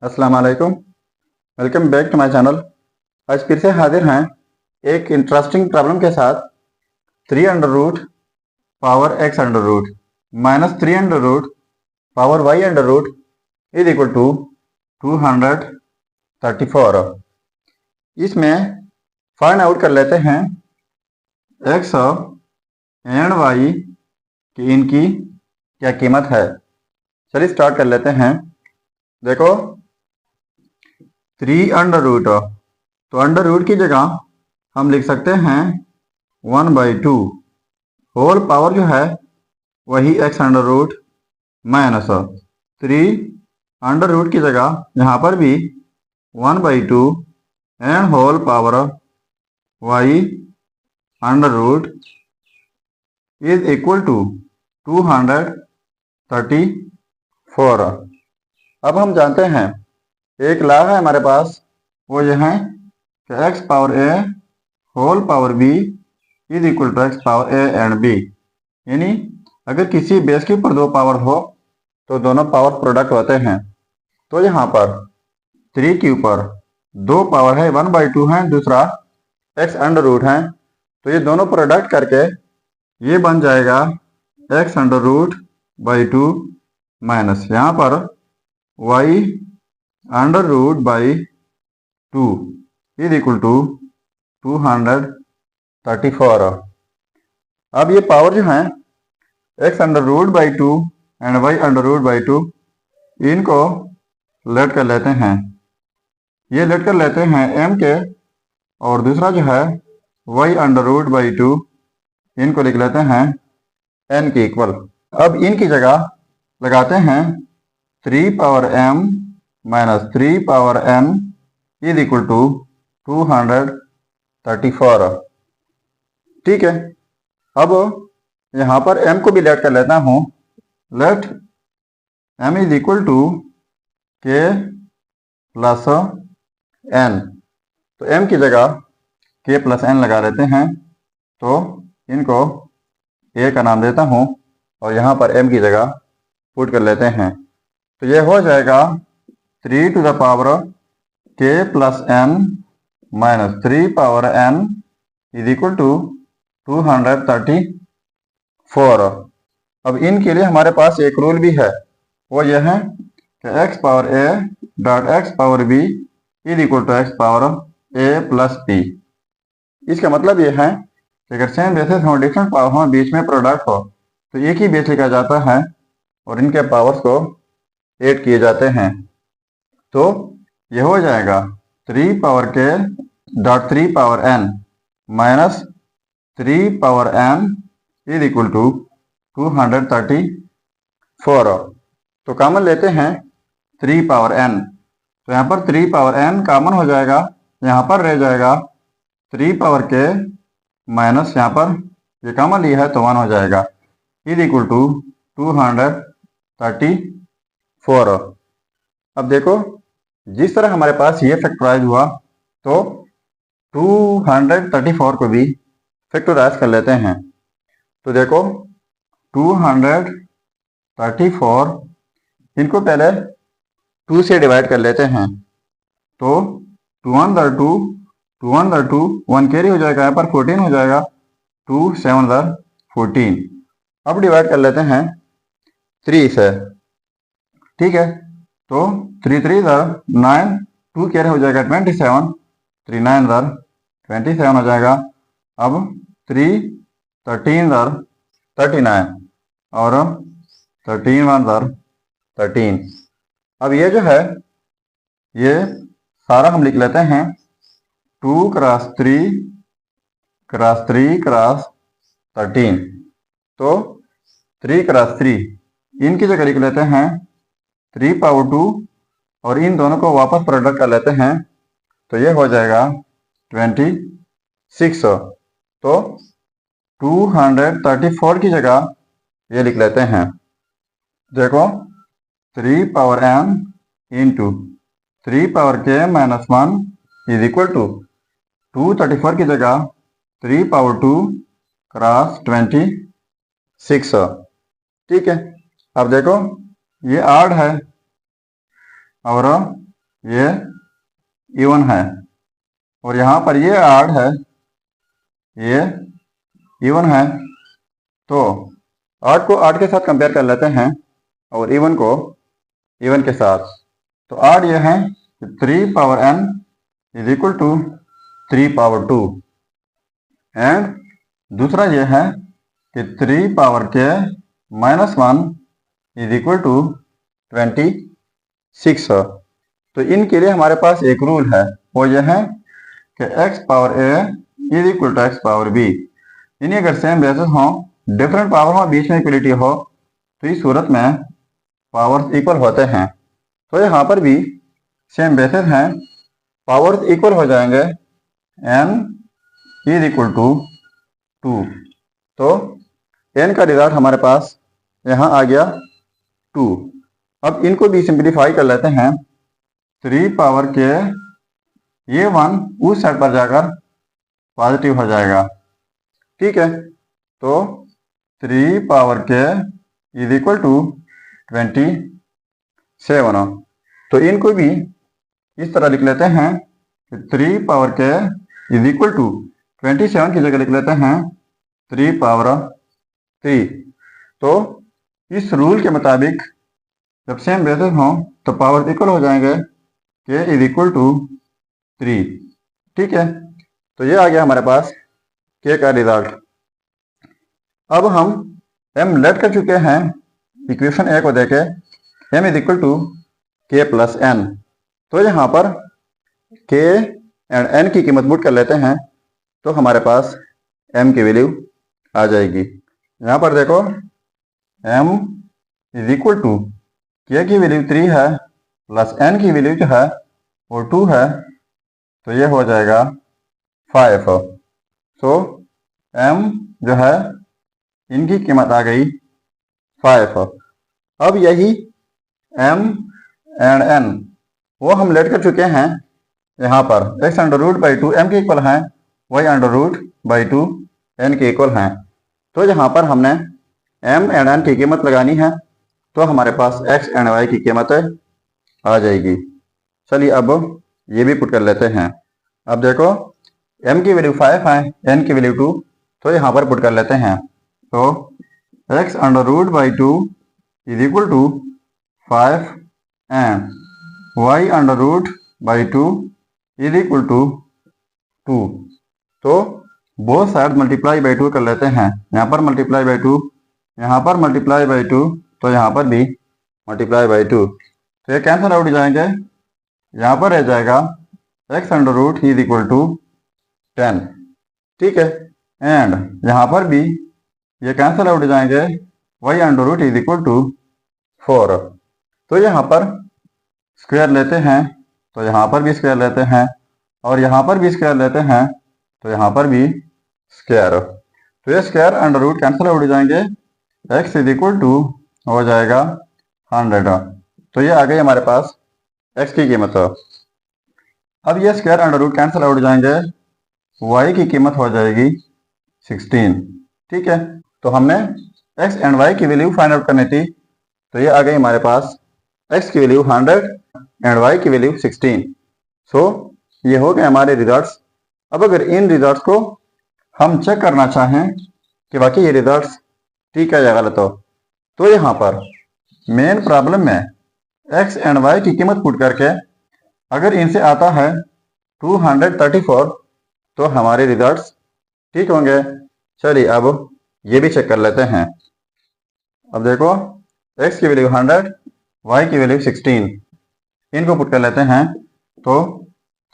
अस्सलाम वालेकुम। Welcome back to my channel. आज फिर से हाजिर हैं एक इंटरेस्टिंग प्रॉब्लम के साथ। 3 under root power x under root minus 3 under root power y under root is equal to 234। इसमें फाइंड आउट कर लेते हैं x एंड y की इनकी क्या कीमत है। चलिए स्टार्ट कर लेते हैं। देखो 3 अंडर रूट, तो अंडर रूट की जगह हम लिख सकते हैं 1/2। होल पावर जो है वही x under root minus 3 under root की जगह यहाँ पर भी 1/2 and whole power y under root is equal to 234। अब हम जानते हैं एक लॉ है हमारे पास, वो ये है कि x power a whole power b is equal to x power a and b। यानी अगर किसी बेस के ऊपर दो पावर हो तो दोनों पावर प्रोडक्ट होते हैं। तो यहाँ पर 3 के ऊपर दो पावर है, 1/2 है, दूसरा x अंडर रूट है, तो ये दोनों प्रोडक्ट करके ये बन जाएगा x under root by 2 minus यहाँ पर y under root by 2 is equal to 234। अब ये पावर जो है x under root by 2 and y under root by 2 इनको लेट कर लेते हैं। ये लेट कर लेते हैं m के, और दूसरा जो है y अंडर रूट बाई 2 इनको लिख लेते हैं n के इक्वल। अब इनकी जगह लगाते हैं 3 power m minus 3 power n is equal to 234। ठीक है, अब यहाँ पर m को भी लेट कर लेता हूँ। Let m is equal to k plus n, तो m की जगह k प्लस n लगा लेते हैं। तो इनको a का नाम देता हूँ और यहाँ पर m की जगह पुट कर लेते हैं। तो ये हो जाएगा 3 to the power k plus n minus 3 power n is equal to 234। अब इनके लिए हमारे पास एक रूल भी है, वो यह है कि x power a dot x power b is equal to x power a plus b। इसका मतलब यह है कि अगर सेम बेसिस हो, डिफरेंट पावर हो, बीच में प्रोडक्ट हो, तो एक ही बेस लिखा जाता है और इनके पावर्स को ऐड किए जाते हैं। तो ये हो जाएगा 3 power k dot 3 power n minus 3 power n is equal to 234। तो कॉमन लेते हैं 3 पावर n, तो यहाँ पर 3 पावर n कॉमन हो जाएगा, यहाँ पर रह जाएगा 3 पावर k माइनस यहाँ पर ये कॉमन लिया है तो 1 हो जाएगा इज इक्वल टू 234। अब देखो जिस तरह हमारे पास ये फैक्टराइज हुआ, तो 234 को भी फैक्टराइज कर लेते हैं। तो देखो 234 इनको पहले 2 से डिवाइड कर लेते हैं। तो 2 1 2 2 1 2 1 कैरी हो जाएगा, यहाँ पर 14 हो जाएगा, 2 7 14। अब डिवाइड कर लेते हैं 3 से। ठीक है, तो 3 3 9, 2 कैरी हो जाएगा 27, 3 9 27 हो जाएगा। अब 3 13 39 और 13 1 13। अब ये जो है ये सारा हम लिख लेते हैं 2 क्रॉस 3 क्रॉस 3 क्रॉस 13। तो 3 क्रॉस 3 इनकी जगह लिख लेते हैं 3 पावर 2 और इन दोनों को वापस प्रोडक्ट कर लेते हैं, तो ये हो जाएगा 26। तो 234 की जगह ये लिख लेते हैं। देखो 3 power n into 3 power k minus 1 is equal to 234 की जगह 3 पावर 2 क्रॉस 26। ठीक है, अब देखो ये 8 है और ये इवन है, और यहाँ पर ये आड है, ये इवन है। तो आड को आड के साथ कंपेयर कर लेते हैं और इवन को इवन के साथ। तो आड ये है 3 power n is equal to 3 power 2, and दूसरा ये है कि 3 power k minus 1 is equal to 26। तो इनके लिए हमारे पास एक रूल है, वो ये है कि x power a is equal to x power b। इन्हीं अगर सेम बेसिस हों, डिफरेंट पावर हो, बीच में इक्वलिटी हो, तो इस सूरत में पावर्स इक्वल होते हैं। तो यहाँ पर भी सेम बेसिस हैं, पावर्स इक्वल हो जाएंगे, n इज इक्वल टू 2। तो n का रिजल्ट हमारे पास यहाँ आ गया 2। अब इनको भी सिंप्लीफाई कर लेते हैं। 3 पावर के ये 1 उस साइड पर जाकर पॉजिटिव हो जाएगा, ठीक है। तो 3 पावर के इज इक्वल टू 27। तो इनको भी इस तरह लिख लेते हैं कि 3 पावर के इज इक्वल टू 27 की जगह लिख लेते हैं 3 पावर 3। तो इस रूल के मुताबिक जब सेम बेसिस हों तो पावर इक्वल हो जाएंगे, के इज इक्वल टू 3, ठीक है। तो ये आ गया हमारे पास के का रिजल्ट। अब हम m लेट कर चुके हैं इक्वेशन ए को देके, m इज इक्वल टू के प्लस n। तो यहाँ पर k एंड n की कीमत पुट कर लेते हैं, तो हमारे पास m की वैल्यू आ जाएगी। यहाँ पर देखो m इज इक्वल टू के की वैल्यू 3 है प्लस n की वैल्यू जो है वो 2 है, तो ये हो जाएगा 5। तो m जो है इनकी कीमत आ गई 5। अब यही m एंड n वो हम लेट कर चुके हैं यहाँ पर, x under root by 2 m के इक्वल हैं, y under root by 2 n के इक्वल हैं। तो यहाँ पर हमने m एंड n की कीमत लगानी है, तो हमारे पास x एंड y की कीमत आ जाएगी। चलिए अब ये भी पुट कर लेते हैं। अब देखो m की वैल्यू 5 है, n की वैल्यू 2, तो यहाँ पर पुट कर लेते हैं। तो x under root by 2 is equal to 5 and y under root by 2 is equal to 2। तो बोथ साइड मल्टीप्लाई बाई 2 कर लेते हैं। यहाँ पर मल्टीप्लाई बाई 2, यहाँ पर मल्टीप्लाई बाई 2, तो यहाँ पर भी मल्टीप्लाई बाई 2। तो ये कैंसिल आउट हो जाएंगे, यहाँ पर रह जाएगा x under root is equal to 10, ठीक है। एंड यहाँ पर भी ये कैंसिल आउट हो जाएंगे, y under root is equal to 4। तो यहाँ पर स्क्वायर लेते हैं, तो यहाँ पर भी स्क्वायर लेते हैं, और यहाँ पर भी स्क्वायर लेते हैं, तो यहाँ पर भी स्क्वायर। तो ये square under root cancel out हो जाएंगे, x इज इक्वल टू हो जाएगा 100। तो ये आ गई हमारे पास x की कीमत। अब ये square under root cancel out हो जाएंगे, y की कीमत हो जाएगी 16, ठीक है। तो हमने x एंड y की वैल्यू फाइंड आउट करनी थी, तो ये आ गई हमारे पास x की वैल्यू 100 एंड y की वैल्यू 16। सो ये हो गए हमारे रिजल्ट्स। अब अगर इन रिजल्ट्स को हम चेक करना चाहें कि वाकई ये रिजल्ट्स ठीक है या गलत हो, तो यहाँ पर मेन प्रॉब्लम में x एंड y की कीमत पुट करके अगर इनसे आता है 234, तो हमारे रिजल्ट्स ठीक होंगे। चलिए अब ये भी चेक कर लेते हैं। अब देखो x की वैल्यू 100, y की वैल्यू 16, इनको पुट कर लेते हैं। तो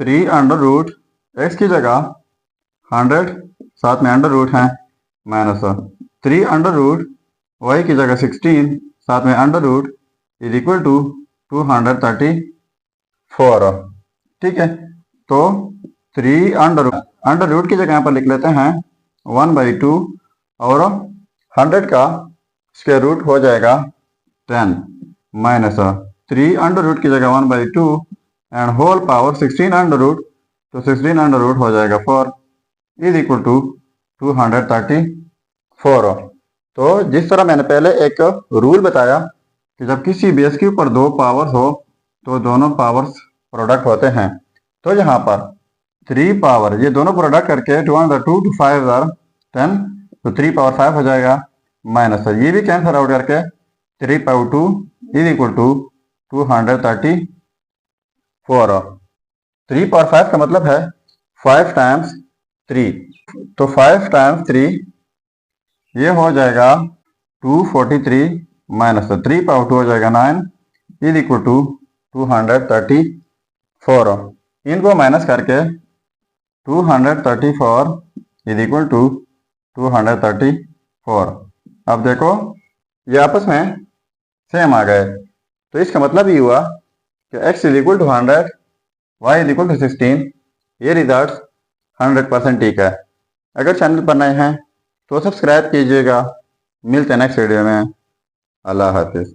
3 अंडर रूट x की जगह 100, साथ में अंडर रूट है माइनस 3 अंडर रूट y की जगह 16, साथ में under root is equal to 234, ठीक है। तो 3 अंडर रूट की जगह यहाँ पर लिख लेते हैं 1/2, और 100 का स्क्वायर रूट हो जाएगा 10 माइनस 3 अंडर रूट की जगह 1/2 and whole power 16 under root, तो 16 अंडर रूट हो जाएगा 4 इज इक्वल टू 234। तो जिस तरह मैंने पहले एक रूल बताया कि जब किसी बेस के ऊपर 2 पावर्स हो तो दोनों पावर्स प्रोडक्ट होते हैं। तो यहाँ पर 3 पावर, ये दोनों प्रोडक्ट करके 2 ऑन द 2 टू 5 आर 10, तो 3 पावर 5 हो जाएगा, माइनस ये भी कैंसिल आउट करके 3 power 2 is equal to 234। 3 power 5 का मतलब है 5 टाइम्स 3, तो 5 टाइम्स 3 ये हो जाएगा 243, माइनस 3 पावर 2 हो जाएगा 9 इज इक्वल टू 234। इनको माइनस करके 234 इज इक्वल टू 234। अब देखो ये आपस में सेम आ गए, तो इसका मतलब ये हुआ कि x is equal to 100, y is equal to 16। ये रिजल्ट 100% ठीक है। अगर चैनल पर नए हैं तो सब्सक्राइब कीजिएगा। मिलते हैं नेक्स्ट वीडियो में। अल्लाह हाफिज़।